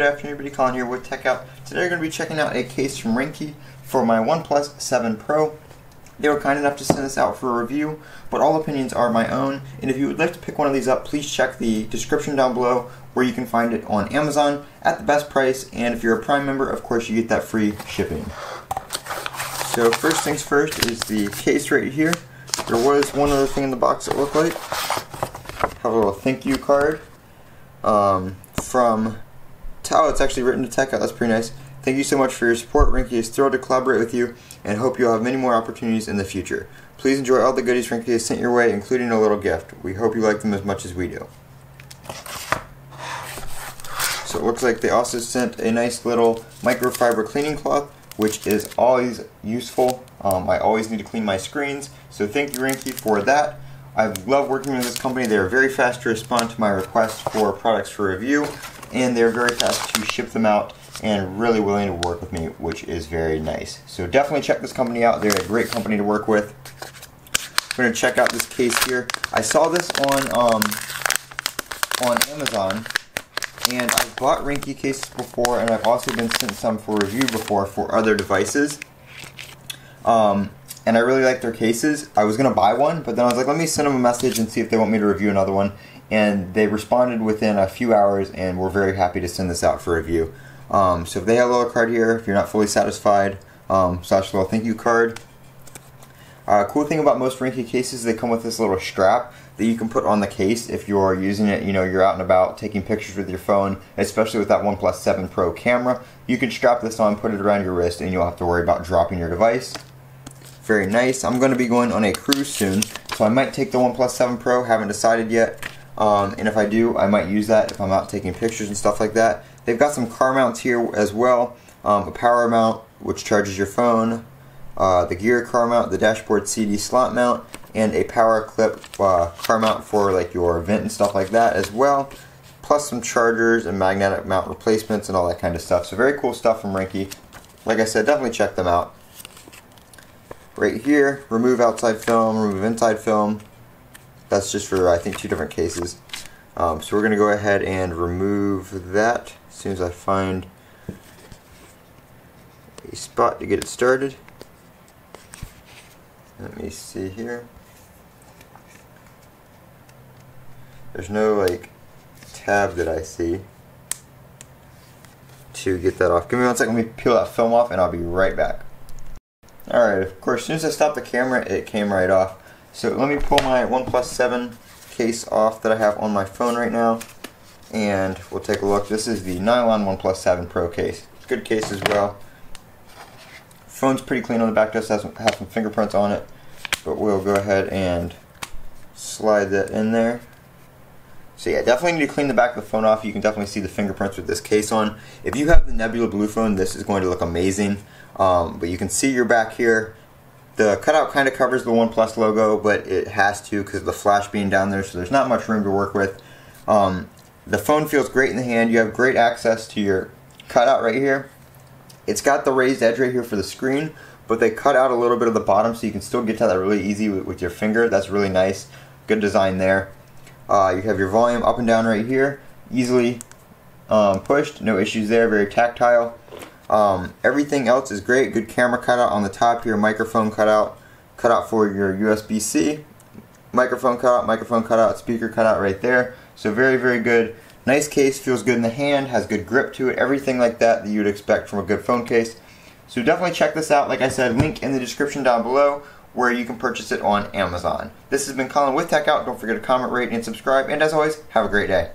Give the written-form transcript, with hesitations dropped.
afternoon, everybody. Colin here with Techout. Today we're going to be checking out a case from Ringke for my OnePlus 7 Pro. They were kind enough to send this out for a review, but all opinions are my own. And if you would like to pick one of these up, please check the description down below where you can find it on Amazon at the best price. And if you're a Prime member, of course, you get that free shipping. So first things first is the case right here. There was one other thing in the box it looked like. Have a little thank you card from Techout. It's actually written to Techout. That's pretty nice. Thank you so much for your support. Ringke is thrilled to collaborate with you and hope you'll have many more opportunities in the future. Please enjoy all the goodies Ringke has sent your way, including a little gift. We hope you like them as much as we do. So it looks like they also sent a nice little microfiber cleaning cloth, which is always useful. I always need to clean my screens, so thank you Ringke for that. I love working with this company. They are very fast to respond to my requests for products for review, and they're very fast to ship them out and really willing to work with me, which is very nice. So definitely check this company out. They're a great company to work with. I'm going to check out this case here. I saw this on Amazon, and I've bought Ringke cases before, and I've also been sent some for review before for other devices. And I really like their cases. I was going to buy one, but then I was like, let me send them a message and see if they want me to review another one. And they responded within a few hours, and we're very happy to send this out for review. So if they have a little card here, if you're not fully satisfied, slash little thank you card. Cool thing about most Ringke cases, they come with this little strap that you can put on the case if you're using it, you're out and about taking pictures with your phone, especially with that OnePlus 7 Pro camera. You can strap this on, put it around your wrist, and you don't have to worry about dropping your device. Very nice. I'm going to be going on a cruise soon, so I might take the OnePlus 7 Pro, haven't decided yet. And if I do, I might use that if I'm out taking pictures and stuff like that. They've got some car mounts here as well. A power mount, which charges your phone, the gear car mount, the dashboard CD slot mount, and a power clip car mount for like your vent and stuff like that as well. Plus some chargers and magnetic mount replacements and all that kind of stuff. So very cool stuff from Ringke. Like I said, definitely check them out. Right here, remove outside film, remove inside film. That's just for, I think, 2 different cases. So we're going to go ahead and remove that as soon as I find a spot to get it started. Let me see here. There's no like tab that I see to get that off. Give me one second, let me peel that film off and I'll be right back. Alright, of course, as soon as I stopped the camera, it came right off. So let me pull my OnePlus 7 case off that I have on my phone right now, and we'll take a look. This is the nylon OnePlus 7 Pro case. Good case as well. Phone's pretty clean on the back, does have some fingerprints on it, but we'll go ahead and slide that in there. So yeah, definitely need to clean the back of the phone off. You can definitely see the fingerprints with this case on. If you have the Nebula Blue phone, this is going to look amazing. But you can see your back here. The cutout kind of covers the OnePlus logo, but it has to because of the flash being down there, so there's not much room to work with. The phone feels great in the hand. You have great access to your cutout right here. It's got the raised edge right here for the screen, but they cut out a little bit of the bottom so you can still get to that really easy with your finger. That's really nice. Good design there. You have your volume up and down right here, easily pushed, no issues there, very tactile. Everything else is great. Good camera cutout on the top here, microphone cutout for your USB-C, microphone cutout, speaker cutout right there. So very, very good. Nice case, feels good in the hand, has good grip to it, everything like that you would expect from a good phone case. So definitely check this out. Like I said, link in the description down below where you can purchase it on Amazon. This has been Colin with Techout. Don't forget to comment, rate, and subscribe. And as always, have a great day.